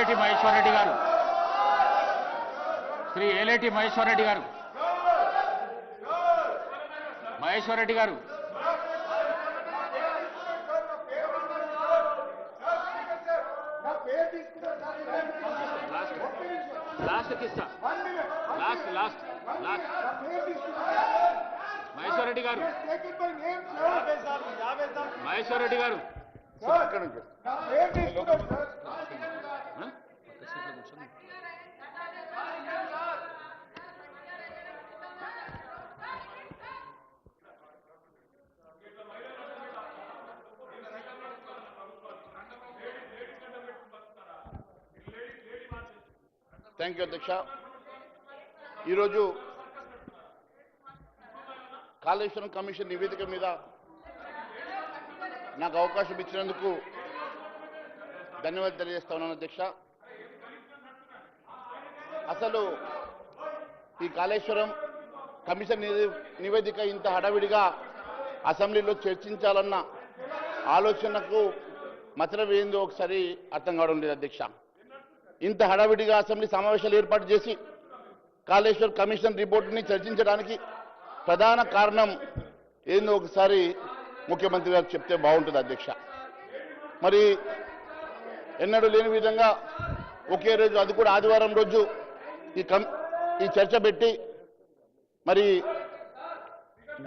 ఏలేటి మహేశ్వర్ రెడ్డి గారు, శ్రీ ఏలేటి మహేశ్వర్ రెడ్డి గారు, మహేశ్వర్ రెడ్డి గారు, మహేశ్వర్ రెడ్డి గారు, మహేశ్వర్ రెడ్డి గారు, థ్యాంక్ యూ అధ్యక్ష. ఈరోజు కాళేశ్వరం కమిషన్ నివేదిక మీద నాకు అవకాశం ఇచ్చినందుకు ధన్యవాదాలు తెలియజేస్తా ఉన్నాను అధ్యక్ష. అసలు ఈ కాళేశ్వరం కమిషన్ నివేదిక ఇంత హడావిడిగా అసెంబ్లీలో చర్చించాలన్న ఆలోచనకు మతలబ్ ఏందో ఒకసారి అర్థం కావడం లేదు అధ్యక్ష. ఇంత హడావిడిగా అసెంబ్లీ సమావేశాలు ఏర్పాటు చేసి కాళేశ్వర్ కమిషన్ రిపోర్టుని చర్చించడానికి ప్రధాన కారణం ఏందో ఒకసారి ముఖ్యమంత్రి గారు చెప్తే బాగుంటుంది అధ్యక్ష. మరి ఎన్నడూ లేని విధంగా ఒకే రోజు, అది కూడా ఆదివారం రోజు ఈ చర్చ పెట్టి మరి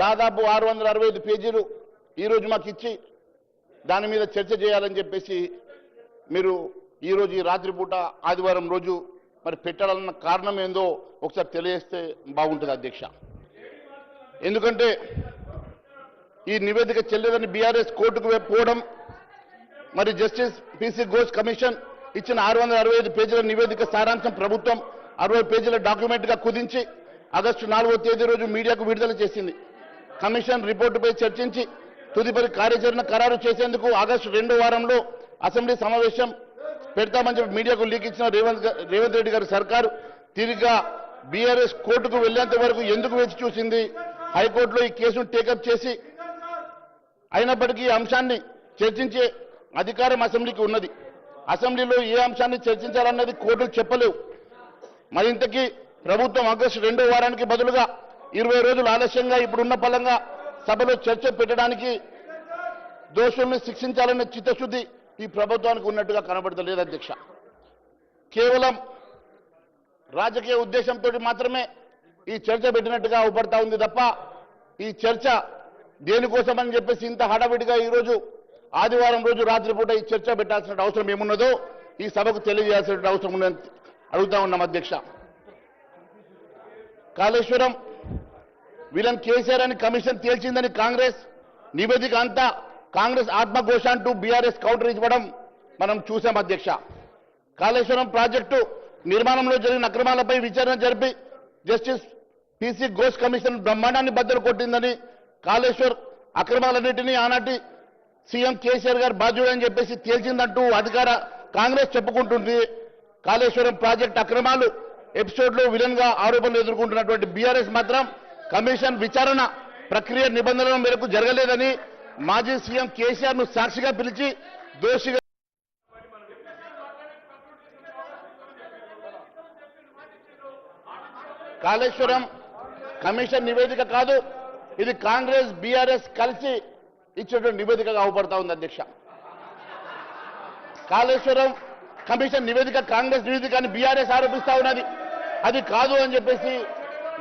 దాదాపు 665 పేజీలు ఈరోజు మాకు ఇచ్చి దాని మీద చర్చ చేయాలని చెప్పేసి మీరు ఈరోజు ఈ రాత్రిపూట ఆదివారం రోజు మరి పెట్టాలన్న కారణం ఏందో ఒకసారి తెలియజేస్తే బాగుంటుంది అధ్యక్ష. ఎందుకంటే ఈ నివేదిక చెల్లెదని బీఆర్ఎస్ కోర్టుకు పోవడం, మరి జస్టిస్ పిసి ఘోష్ కమిషన్ ఇచ్చిన 665 పేజీల నివేదిక సారాంశం ప్రభుత్వం 60 పేజీల డాక్యుమెంట్గా కుదించి ఆగస్టు 4వ తేదీ రోజు మీడియాకు విడుదల చేసింది. కమిషన్ రిపోర్టుపై చర్చించి తుదిపరి కార్యాచరణ ఖరారు చేసేందుకు ఆగస్టు 2వ వారంలో అసెంబ్లీ సమావేశం పెడతామని చెప్పి మీడియాకు లీక్ ఇచ్చిన రేవంత్ రెడ్డి గారి సర్కారు తిరిగా బీఆర్ఎస్ కోర్టుకు వెళ్లేంత వరకు ఎందుకు వేచి చూసింది? హైకోర్టులో ఈ కేసును టేకప్ చేసి అయినప్పటికీ ఈ అంశాన్ని చర్చించే అధికారం అసెంబ్లీకి ఉన్నది. అసెంబ్లీలో ఏ అంశాన్ని చర్చించాలన్నది కోర్టులు చెప్పలేవు. మరింతకీ ప్రభుత్వం ఆగస్టు 2వ వారానికి బదులుగా 20 రోజులు ఆలస్యంగా ఇప్పుడున్న పలంగా సభలో చర్చ పెట్టడానికి దోషుల్ని శిక్షించాలనే చిత్తశుద్ధి ఈ ప్రభుత్వానికి ఉన్నట్టుగా కనబడతలేదు అధ్యక్ష. కేవలం రాజకీయ ఉద్దేశంతో మాత్రమే ఈ చర్చ పెట్టినట్టుగా అవుపడతా ఉంది తప్ప ఈ చర్చ దేనికోసమని చెప్పేసి ఇంత హడావిడిగా ఈరోజు ఆదివారం రోజు రాత్రిపూట ఈ చర్చ పెట్టాల్సిన అవసరం ఏమున్నదో ఈ సభకు తెలియజేయాల్సిన అవసరం ఉందని అడుగుతా ఉన్నాం అధ్యక్ష. కాళేశ్వరం విలన్ కేసీఆర్ అని కమిషన్ తేల్చిందని కాంగ్రెస్ నివేదిక అంతా కాంగ్రెస్ ఆత్మఘోష అంటూ బీఆర్ఎస్ కౌంటర్ ఇవ్వడం మనం చూసాం అధ్యక్ష. కాళేశ్వరం ప్రాజెక్టు నిర్మాణంలో జరిగిన అక్రమాలపై విచారణ జరిపి జస్టిస్ పిసి ఘోష్ కమిషన్ బ్రహ్మాండాన్ని బద్దలు కొట్టిందని, కాళేశ్వర్ అక్రమాలన్నింటినీ ఆనాటి సీఎం కేసీఆర్ గారు బాధ్యుడని చెప్పేసి తేల్చిందంటూ అధికార కాంగ్రెస్ చెప్పుకుంటుంది. కాళేశ్వరం ప్రాజెక్టు అక్రమాలు ఎపిసోడ్లో విలన్ గా ఆరోపణలు ఎదుర్కొంటున్నటువంటి బీఆర్ఎస్ మాత్రం కమిషన్ విచారణ ప్రక్రియ నిబంధనల మేరకు జరగలేదని మాజీ సీఎం కేసీఆర్ ను సాక్షిగా పిలిచి దోషిగా కాళేశ్వరం కమిషన్ నివేదిక కాదు, ఇది కాంగ్రెస్ బీఆర్ఎస్ కలిసి ఇచ్చినటువంటి నివేదికగా అవపడతా ఉంది అధ్యక్ష. కాళేశ్వరం కమిషన్ నివేదిక కాంగ్రెస్ నివేదిక అని బీఆర్ఎస్ ఆరోపిస్తా ఉన్నది, అది కాదు అని చెప్పేసి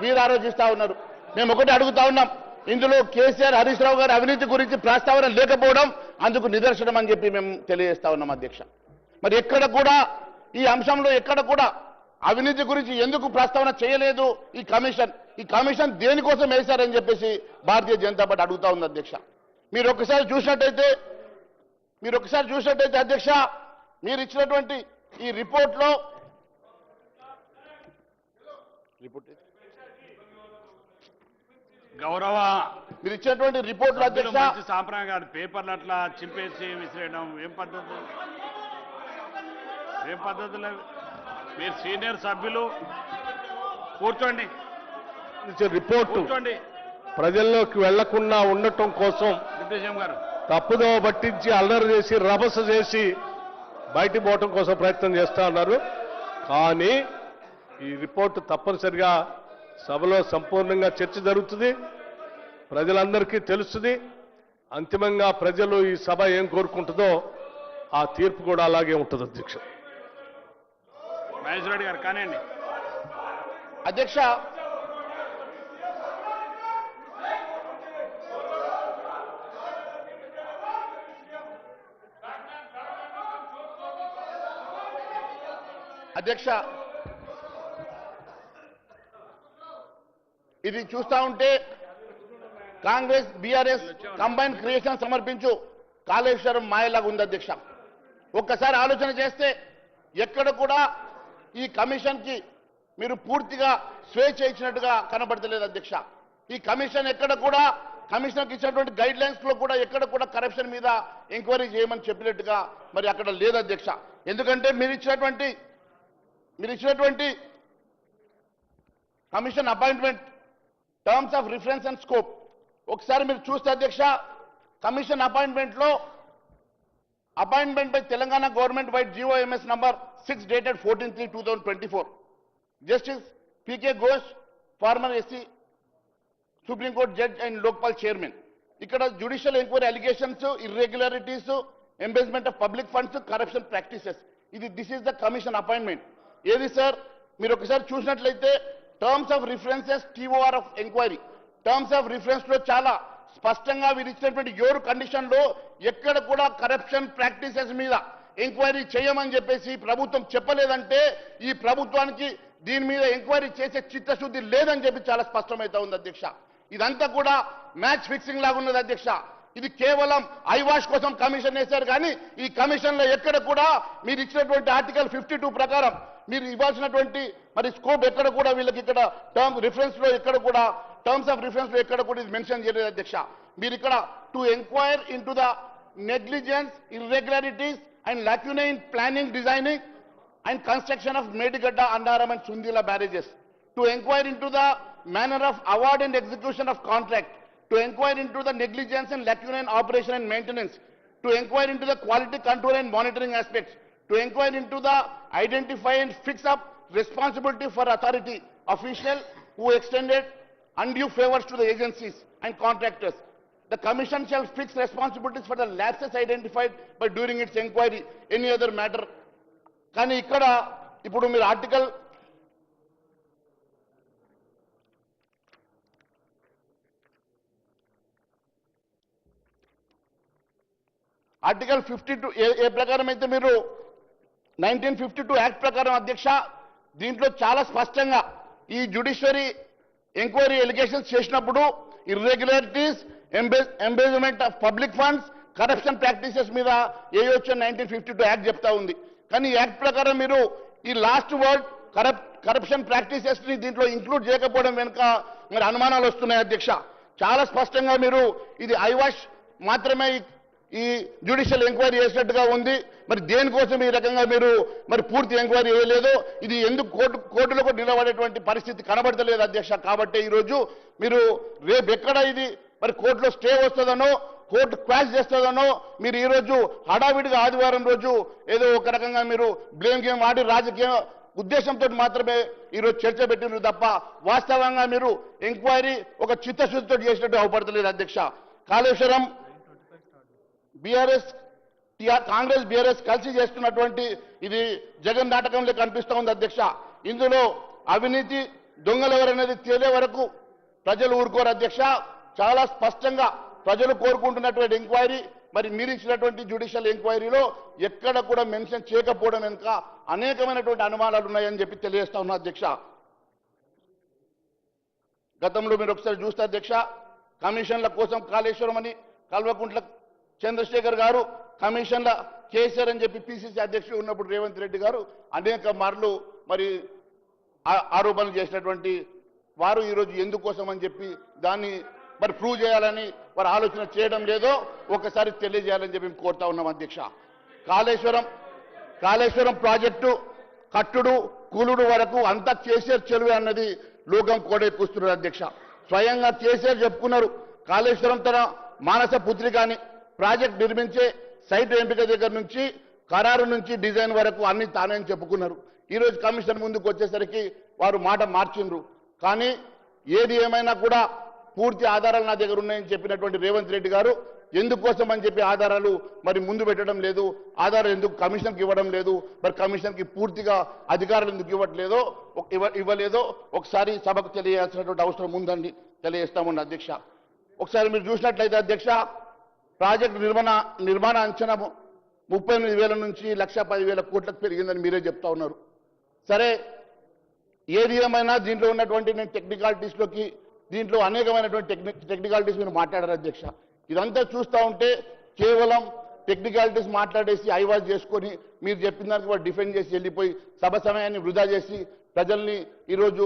వీరు ఆరోపిస్తా ఉన్నారు. మేము ఒకటి అడుగుతా ఉన్నాం, ఇందులో కేసీఆర్ హరీష్ రావు గారి అవినీతి గురించి ప్రస్తావన లేకపోవడం అందుకు నిదర్శనం అని చెప్పి మేము తెలియజేస్తా ఉన్నాం అధ్యక్ష. మరి ఎక్కడ కూడా ఈ అంశంలో ఎక్కడ కూడా అవినీతి గురించి ఎందుకు ప్రస్తావన చేయలేదు ఈ కమిషన్ దేనికోసం వేశారని చెప్పేసి భారతీయ జనతా పార్టీ అడుగుతా ఉంది అధ్యక్ష. మీరు ఒకసారి చూసినట్టయితే అధ్యక్ష, మీరు ఇచ్చినటువంటి ఈ రిపోర్ట్లో గౌరవ మీరు ఇచ్చినటువంటి రిపోర్ట్లో అధ్యక్ష సాంప్రదాయం కాదు, పేపర్లు అట్లా చింపేసి విసిరేయడం ఏం పద్ధతులు? మీరు సీనియర్ సభ్యులు, కూర్చోండి. రిపోర్టు ప్రజల్లోకి వెళ్లకుండా ఉండటం కోసం డిప్యూటీ సీఎం గారు తప్పుదోవ పట్టించి అల్లరి చేసి రభస చేసి బయటికి పోవటం కోసం ప్రయత్నం చేస్తా ఉన్నారు. కానీ ఈ రిపోర్టు తప్పనిసరిగా సభలో సంపూర్ణంగా చర్చ జరుగుతుంది, ప్రజలందరికీ తెలుస్తుంది. అంతిమంగా ప్రజలు ఈ సభ ఏం కోరుకుంటుందో ఆ తీర్పు కూడా అలాగే ఉంటుంది. అధ్యక్ష మహేశ్వర రెడ్డి గారు కానివ్వండి. అధ్యక్ష, అధ్యక్ష ఇది చూస్తా ఉంటే కాంగ్రెస్ బీఆర్ఎస్ కంబైన్ క్రియేషన్ సమర్పించు కాళేశ్వరం మాయలాగా ఉంది అధ్యక్ష. ఒక్కసారి ఆలోచన చేస్తే ఎక్కడ కూడా ఈ కమిషన్ కి మీరు పూర్తిగా స్వేచ్ఛ ఇచ్చినట్టుగా కనబడతలేదు అధ్యక్ష. ఈ కమిషన్ ఎక్కడ కూడా కమిషనర్కి ఇచ్చినటువంటి గైడ్ లైన్స్ లో కూడా ఎక్కడ కూడా కరప్షన్ మీద ఎంక్వైరీ చేయమని చెప్పినట్టుగా మరి అక్కడ లేదు అధ్యక్ష. ఎందుకంటే మీరు ఇచ్చినటువంటి commission appointment terms of reference and scope ఒకసారి మీరు చూస్తే అధ్యక్ష, commission appointment by Telangana government by GOMS number 6 dated 14/3/2024 justice PK Ghosh former SC supreme court judge and Lokpal chairman. ఇక్కడ judicial inquiry allegations, irregularities, embezzlement of public funds, corruption practices. This is the commission appointment. ఏది sir మీరు ఒకసారి చూసినట్లయితే terms of references TOR of inquiry, terms of reference లో చాలా స్పష్టంగా వీరు ఇచ్చినటువంటి 7 కండిషన్ లో ఎక్కడ కూడా కరప్షన్ ప్రాక్టీసెస్ మీద ఎంక్వైరీ చేయమని చెప్పేసి ప్రభుత్వం చెప్పలేదంటే ఈ ప్రభుత్వానికి దీని మీద ఎంక్వైరీ చేసే చిత్తశుద్ధి లేదని చెప్పి చాలా స్పష్టమైతే ఉంది అధ్యక్ష. ఇదంతా కూడా మ్యాచ్ ఫిక్సింగ్ లాగా ఉన్నది అధ్యక్ష. ఇది కేవలం ఐవాష్ కోసం కమిషన్ వేశారు కానీ ఈ కమిషన్ లో ఎక్కడ కూడా మీరు ఇచ్చినటువంటి ఆర్టికల్ 52 ప్రకారం మీరు ఇవ్వాల్సినటువంటి మరి స్కోప్ ఎక్కడ కూడా వీళ్ళకి ఇక్కడ టర్మ్స్ రిఫరెన్స్ లో ఎక్కడ కూడా టర్మ్స్ ఆఫ్ రిఫరెన్స్ లో ఎక్కడ కూడా ఇది మెన్షన్ చేయలేదు అధ్యక్ష. మీరు ఇక్కడ to enquire into the negligence, irregularities and lacuna in planning, designing and construction of Medigadda, Andaram and Sundila barrages, to inquire into the manner of award and execution of contract, to inquire into the negligence and lacuna in operation and maintenance, to inquire into the quality control and monitoring aspects, to inquire into the identify and fix up responsibility for authority official who extended undue favors to the agencies and contractors. The commission shall fix responsibilities for the lapses identified by during its inquiry, any other matter. కానీ ఇక్కడ ఇప్పుడు మీరు article 52 ఏ ప్రకారం అయితే మీరు 1952 act ప్రకారం అధ్యక్ష, దీంట్లో చాలా స్పష్టంగా ఈ జ్యుడిషియరీ ఎంక్వైరీ ఎలిగేషన్స్ చేసినప్పుడు irregularities, embezzlement of public funds, corruption practices మీద ఏయొచ్చు 1952 యాక్ట్ చెప్తా ఉంది. కానీ యాక్ట్ ప్రకారం మీరు ఈ లాస్ట్ వర్డ్ కరప్షన్ ప్రాక్టీసెస్ ని దీంట్లో ఇంక్లూడ్ చేయకపోవడం వెనుక మరి అనుమానాలు వస్తున్నాయి అధ్యక్ష. చాలా స్పష్టంగా మీరు ఇది ఐవాష్ మాత్రమే ఈ జ్యుడిషియల్ ఎంక్వైరీ చేసినట్టుగా ఉంది. మరి దేనికోసం ఈ రకంగా మీరు మరి పూర్తి ఎంక్వైరీ చేయలేదు, ఇది ఎందుకు కోర్టులో నిలబడేటువంటి పరిస్థితి కనబడతలేదు అధ్యక్ష. కాబట్టి ఈరోజు మీరు రేపు ఎక్కడ ఇది మరి కోర్టులో స్టే వస్తుందనో, కోర్టు క్వాష్ చేస్తుందనో మీరు ఈరోజు హడావిడిగా ఆదివారం రోజు ఏదో ఒక రకంగా మీరు బ్లేమ్ గేమ్ ఆడి రాజకీయ ఉద్దేశంతో మాత్రమే ఈరోజు చర్చ పెట్టినారు తప్ప వాస్తవంగా మీరు ఎంక్వైరీ ఒక చిత్తశుద్ధితో చేసినట్టు అవపడతలేదు అధ్యక్ష. కాళేశ్వరం కాంగ్రెస్ బీఆర్ఎస్ కలిసి చేస్తున్నటువంటి ఇది జగన్ నాటకంలో కనిపిస్తూ ఉంది అధ్యక్ష. ఇందులో అవినీతి దొంగలు ఎవరనేది తేలే వరకు ప్రజలు ఊరుకోరు అధ్యక్ష. చాలా స్పష్టంగా ప్రజలు కోరుకుంటున్నటువంటి ఎంక్వైరీ మరి మీరు ఇచ్చినటువంటి జ్యుడిషియల్ ఎంక్వైరీలో ఎక్కడ కూడా మెన్షన్ చేయకపోవడం వెనుక అనేకమైనటువంటి అనుమానాలు ఉన్నాయని చెప్పి తెలియజేస్తా ఉన్నా అధ్యక్ష. గతంలో మీరు ఒకసారి చూస్తే అధ్యక్ష, కమిషన్ల కోసం కాళేశ్వరం అని కల్వకుంట్ల చంద్రశేఖర్ గారు, కమిషన్ల కేసీఆర్ అని చెప్పి PCC అధ్యక్షుడు ఉన్నప్పుడు రేవంత్ రెడ్డి గారు అనేక మార్లు మరి ఆరోపణలు చేసినటువంటి వారు ఈరోజు ఎందుకోసం అని చెప్పి దాన్ని మరి ప్రూవ్ చేయాలని వారు ఆలోచన చేయడం లేదో ఒకసారి తెలియజేయాలని చెప్పి కోరుతా ఉన్నాం అధ్యక్ష. కాళేశ్వరం ప్రాజెక్టు కట్టుడు కూలుడు వరకు అంతా కేసీఆర్ చెరువే అన్నది లోకం కోడెక్కుస్తున్నారు అధ్యక్ష. స్వయంగా కేసీఆర్ చెప్పుకున్నారు, కాళేశ్వరం తన మానస పుత్రిక అని ప్రాజెక్ట్ నిర్మించే సైట్ ఎంపిక దగ్గర నుంచి ఖరారు నుంచి డిజైన్ వరకు అన్ని తానే అని చెప్పుకున్నారు. ఈరోజు కమిషన్ ముందుకు వచ్చేసరికి వారు మాట మార్చిండ్రు. కానీ ఏది ఏమైనా కూడా పూర్తి ఆధారాలు నా దగ్గర ఉన్నాయని చెప్పినటువంటి రేవంత్ రెడ్డి గారు ఎందుకోసం అని చెప్పి ఆధారాలు మరి ముందు పెట్టడం లేదు, ఆధారాలు ఎందుకు కమిషన్కి ఇవ్వడం లేదు, మరి కమిషన్కి పూర్తిగా అధికారాలు ఎందుకు ఇవ్వలేదో ఒకసారి సభకు తెలియాల్సినటువంటి అవసరం ఉందండి, తెలియజేస్తామన్న అధ్యక్ష. ఒకసారి మీరు చూసినట్లయితే అధ్యక్ష, ప్రాజెక్టు నిర్మాణ అంచనా 38,000 నుంచి 1,10,000 కోట్లకు పెరిగిందని మీరే చెప్తా ఉన్నారు. సరే, ఏది ఏమైనా దీంట్లో ఉన్నటువంటి నేను టెక్నికాలిటీస్లోకి దీంట్లో అనేకమైనటువంటి టెక్నికాలిటీస్ మీరు మాట్లాడారు అధ్యక్ష. ఇదంతా చూస్తూ ఉంటే కేవలం టెక్నికాలిటీస్ మాట్లాడేసి ఐవాజ్ చేసుకొని మీరు చెప్పిన దానికి వాడు డిఫెండ్ చేసి వెళ్ళిపోయి సభ సమయాన్ని వృధా చేసి ప్రజల్ని ఈరోజు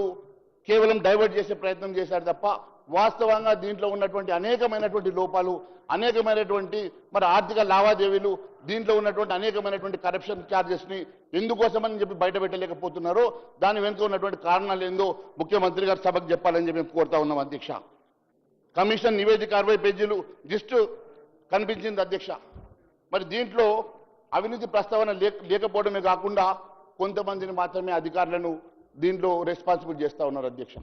కేవలం డైవర్ట్ చేసే ప్రయత్నం చేశారు తప్ప వాస్తవంగా దీంట్లో ఉన్నటువంటి అనేకమైనటువంటి లోపాలు, అనేకమైనటువంటి మరి ఆర్థిక లావాదేవీలు, దీంట్లో ఉన్నటువంటి అనేకమైనటువంటి కరప్షన్ ఛార్జెస్ని ఎందుకోసమని చెప్పి బయట పెట్టలేకపోతున్నారో దాని వెనుక ఉన్నటువంటి కారణాలు ఏందో ముఖ్యమంత్రి గారు సభకు చెప్పాలని చెప్పి మేము కోరుతా ఉన్నాం అధ్యక్ష. కమిషన్ నివేదిక 60 పేజీలు జస్ట్ కనిపించింది అధ్యక్ష. మరి దీంట్లో అవినీతి ప్రస్తావన లేకపోవడమే కాకుండా కొంతమందిని మాత్రమే అధికారులను దీంట్లో రెస్పాన్సిబుల్ చేస్తూ ఉన్నారు అధ్యక్ష.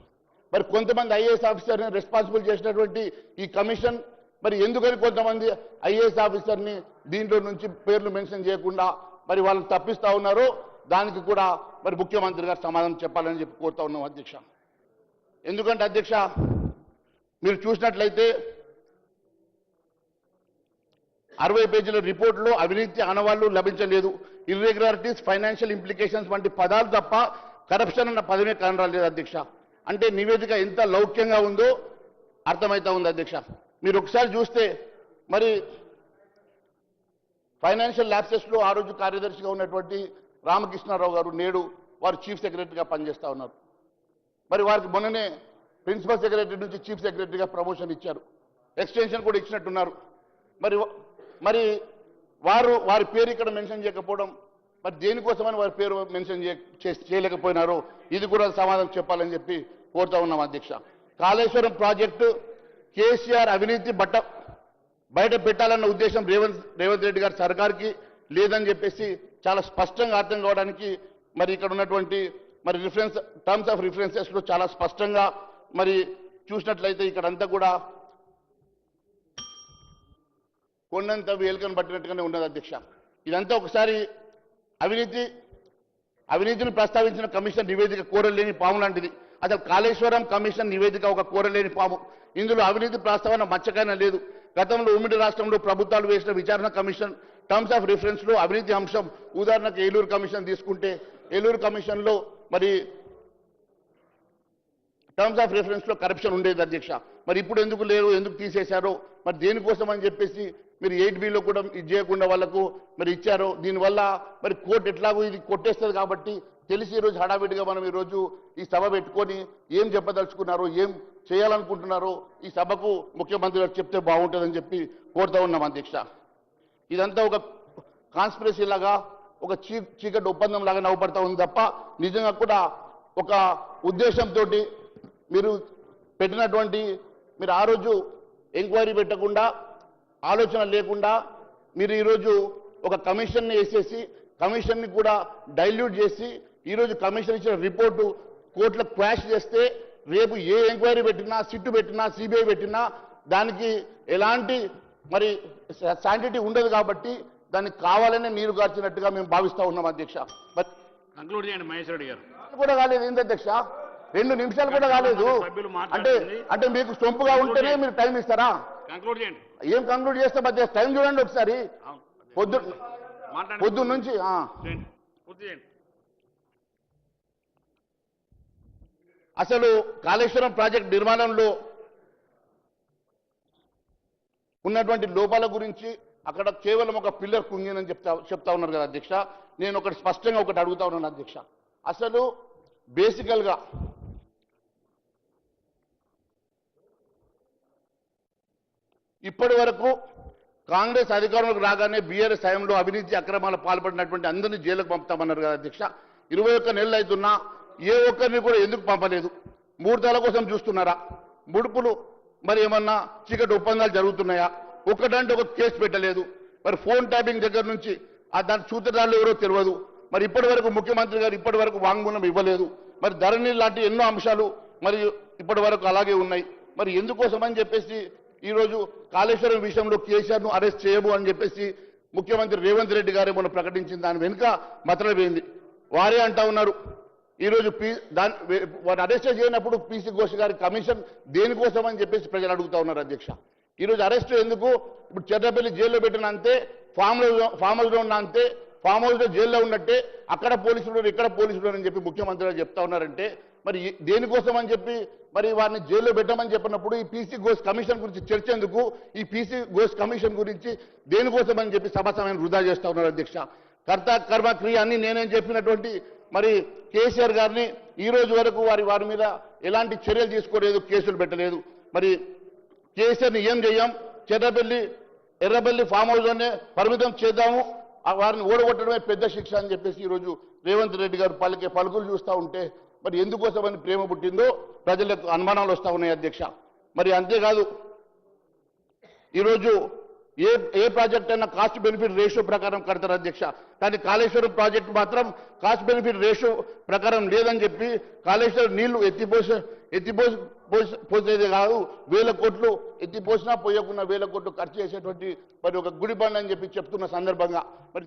మరి కొంతమంది ఐఏఎస్ ఆఫీసర్ని రెస్పాన్సిబుల్ చేసినటువంటి ఈ కమిషన్ మరి ఎందుకని కొంతమంది ఐఏఎస్ ఆఫీసర్ని దీంట్లో నుంచి పేర్లు మెన్షన్ చేయకుండా మరి వాళ్ళని తప్పిస్తూ ఉన్నారో దానికి కూడా మరి ముఖ్యమంత్రి గారు సమాధానం చెప్పాలని చెప్పి కోరుతా ఉన్నాం అధ్యక్ష. ఎందుకంటే అధ్యక్ష, మీరు చూసినట్లయితే 60 పేజీల రిపోర్టులో అవినీతి ఆనవాళ్లు లభించలేదు, ఇర్రెగ్యులారిటీస్, ఫైనాన్షియల్ ఇంప్లికేషన్స్ వంటి పదాలు తప్ప కరప్షన్ అన్న పదమే కనరాలేదు అధ్యక్ష. అంటే నివేదిక ఎంత లౌక్యంగా ఉందో అర్థమవుతా ఉంది అధ్యక్ష. మీరు ఒకసారి చూస్తే మరి ఫైనాన్షియల్ ల్యాప్సెస్లో ఆ రోజు కార్యదర్శిగా ఉన్నటువంటి రామకృష్ణారావు గారు నేడు వారు చీఫ్ సెక్రటరీగా పనిచేస్తూ ఉన్నారు. మరి వారికి మొన్ననే ప్రిన్సిపల్ సెక్రటరీ నుంచి చీఫ్ సెక్రటరీగా ప్రమోషన్ ఇచ్చారు, ఎక్స్టెన్షన్ కూడా ఇచ్చినట్టున్నారు. మరి వారి పేరు ఇక్కడ మెన్షన్ చేయకపోవడం మరి దేనికోసమని వారి పేరు మెన్షన్ చేయలేకపోయినారో ఇది కూడా సమాధానం చెప్పాలని చెప్పి కోరుతా ఉన్నాం అధ్యక్ష. కాళేశ్వరం ప్రాజెక్టు కేసీఆర్ అవినీతి బయట పెట్టాలన్న ఉద్దేశం రేవంత్ రెడ్డి గారి సర్కార్కి లేదని చెప్పేసి చాలా స్పష్టంగా అర్థం కావడానికి మరి ఇక్కడ ఉన్నటువంటి మరి టర్మ్స్ ఆఫ్ రిఫరెన్సెస్లో చాలా స్పష్టంగా మరి చూసినట్లయితే ఇక్కడంతా కూడా కొండంత వేలికను పట్టినట్టుగానే ఉన్నది అధ్యక్ష. ఇదంతా ఒకసారి అవినీతిని ప్రస్తావించిన కమిషన్ నివేదిక కోరలేని పాము లాంటిది. అసలు కాళేశ్వరం కమిషన్ నివేదిక ఒక కోరలేని పాము. ఇందులో అవినీతి ప్రస్తావన మచ్చకైనా లేదు. గతంలో ఉమ్మడి రాష్ట్రంలో ప్రభుత్వాలు వేసిన విచారణ కమిషన్ టర్మ్స్ ఆఫ్ రిఫరెన్స్లో అవినీతి అంశం, ఉదాహరణకు ఏలూరు కమిషన్ తీసుకుంటే ఏలూరు కమిషన్లో మరి టర్మ్స్ ఆఫ్ రిఫరెన్స్లో కరప్షన్ ఉండేది అధ్యక్ష. మరి ఇప్పుడు ఎందుకు లేరు, ఎందుకు తీసేశారో మరి దేనికోసం అని చెప్పేసి మీరు 8Bలో కూడా ఇది చేయకుండా వాళ్ళకు మరి ఇచ్చారో దీనివల్ల మరి కోర్టు ఎట్లాగో ఇది కొట్టేస్తుంది కాబట్టి తెలిసి ఈరోజు హడావిడిగా మనం ఈరోజు ఈ సభ పెట్టుకొని ఏం చెప్పదలుచుకున్నారో ఏం చేయాలనుకుంటున్నారో ఈ సభకు ముఖ్యమంత్రి గారు చెప్తే బాగుంటుందని చెప్పి కోరుతా ఉన్నాం అధ్యక్ష. ఇదంతా ఒక కాన్స్పిరసీ లాగా ఒక చీకటి ఒప్పందం లాగా నవ్వుపడతా ఉంది తప్ప నిజంగా కూడా ఒక ఉద్దేశంతో మీరు పెట్టినటువంటి మీరు ఆ రోజు ఎంక్వైరీ పెట్టకుండా ఆలోచన లేకుండా మీరు ఈరోజు ఒక కమిషన్ని వేసేసి కమిషన్ని కూడా డైల్యూట్ చేసి ఈరోజు కమిషన్ ఇచ్చిన రిపోర్టు కోర్టులో క్వాష్ చేస్తే రేపు ఏ ఎంక్వైరీ పెట్టినా సిట్టు పెట్టినా సిబిఐ పెట్టినా దానికి ఎలాంటి మరి శాంటిటీ ఉండదు కాబట్టి దానికి కావాలనే నీరు గార్చినట్టుగా మేము భావిస్తూ ఉన్నాం అధ్యక్ష. కంక్లూడ్ చేయండి మహేష్ రెడ్డి గారు. కూడా కాలేదు ఏంటి అధ్యక్ష, 2 నిమిషాలు కూడా కాలేదు. అంటే మీకు సొంపుగా ఉంటేనే మీరు టైం ఇస్తారా? కంక్లూడ్ చేయండి. ఏం కంక్లూడ్ చేస్తే మధ్య టైం చూడండి ఒకసారి. పొద్దు నుంచి అసలు కాళేశ్వరం ప్రాజెక్ట్ నిర్మాణంలో ఉన్నటువంటి లోపాల గురించి అక్కడ కేవలం ఒక పిల్లర్ కుంగిందని చెప్తా ఉన్నారు కదా అధ్యక్ష. నేను ఒకటి స్పష్టంగా ఒకటి అడుగుతా ఉన్నాను అధ్యక్ష. అసలు బేసికల్గా ఇప్పటి వరకు కాంగ్రెస్ అధికారంలోకి రాగానే బీఆర్ఎస్ హయాంలో అవినీతి అక్రమాలు పాల్పడినటువంటి అందరినీ జైలుకు పంపుతామన్నారు కదా అధ్యక్ష. 21 నెలలు అవుతున్నా ఏ ఒక్కరిని కూడా ఎందుకు పంపలేదు? 3 తల కోసం చూస్తున్నారా? ముడుపులు మరి ఏమన్నా చీకటి ఒప్పందాలు జరుగుతున్నాయా? ఒకటంటే ఒక కేసు పెట్టలేదు. మరి ఫోన్ ట్యాపింగ్ దగ్గర నుంచి దాని సూత్రధారులు ఎవరో తెలియదు. మరి ఇప్పటి వరకు ముఖ్యమంత్రి గారు ఇప్పటి వరకు వాంగ్మూలం ఇవ్వలేదు. మరి ధరణి లాంటి ఎన్నో అంశాలు మరి ఇప్పటి వరకు అలాగే ఉన్నాయి. మరి ఎందుకోసం అని చెప్పేసి ఈరోజు కాళేశ్వరం విషయంలో కేసీఆర్ను అరెస్ట్ చేయము అని చెప్పేసి ముఖ్యమంత్రి రేవంత్ రెడ్డి గారు మొన్న ప్రకటించిన దాని వెనుక మతలబేంది. వారే అంటా ఉన్నారు ఈరోజు వారిని అరెస్ట్ చేయనప్పుడు పీసీ ఘోష్ గారి కమిషన్ దేనికోసం అని చెప్పేసి ప్రజలు అడుగుతా ఉన్నారు అధ్యక్ష. ఈరోజు అరెస్ట్ ఎందుకు? ఇప్పుడు చెర్రపల్లి జైల్లో పెట్టిన అంతే, ఫామ్ హౌస్లో ఉన్న అంతే, ఫామ్ హౌస్లో జైల్లో ఉన్నట్టే అక్కడ పోలీసులు ఇక్కడ పోలీసులు అని చెప్పి ముఖ్యమంత్రి గారు చెప్తా ఉన్నారంటే మరి దేనికోసం అని చెప్పి మరి వారిని జైల్లో పెట్టమని చెప్పినప్పుడు ఈ పీసీ ఘోష్ కమిషన్ గురించి చర్చ ఎందుకు? ఈ పీసీ ఘోష్ కమిషన్ గురించి దేనికోసం అని చెప్పి సభా సమయాన్ని వృధా చేస్తా ఉన్నారు అధ్యక్ష. కర్త కర్మ క్రియ అన్ని నేనేం చెప్పినటువంటి మరి కేసీఆర్ గారిని ఈ రోజు వరకు వారి మీద ఎలాంటి చర్యలు తీసుకోలేదు, కేసులు పెట్టలేదు. మరి కేసీఆర్ని ఏం చేయం, ఎర్రబెల్లి ఫామ్ హౌస్లోనే పరిమితం చేద్దాము, వారిని ఓడగొట్టడమే పెద్ద శిక్ష అని చెప్పేసి ఈరోజు రేవంత్ రెడ్డి గారు పలికే పలుకులు చూస్తూ ఉంటే మరి ఎందుకోసమని ప్రేమ పుట్టిందో ప్రజలకు అనుమానాలు వస్తూ ఉన్నాయి అధ్యక్ష. మరి అంతేకాదు ఈరోజు ఏ ప్రాజెక్ట్ అయినా కాస్ట్ బెనిఫిట్ రేషియో ప్రకారం కడతారు అధ్యక్ష. కానీ కాళేశ్వరం ప్రాజెక్టు మాత్రం కాస్ట్ బెనిఫిట్ రేషియో ప్రకారం లేదని చెప్పి కాళేశ్వరం నీళ్లు పోసేది కాదు, 1000 కోట్లు ఎత్తిపోసినా పోయకుండా 1000 కోట్లు ఖర్చు చేసేటువంటి మరి ఒక గుడి బండి అని చెప్పి చెప్తున్న సందర్భంగా మరి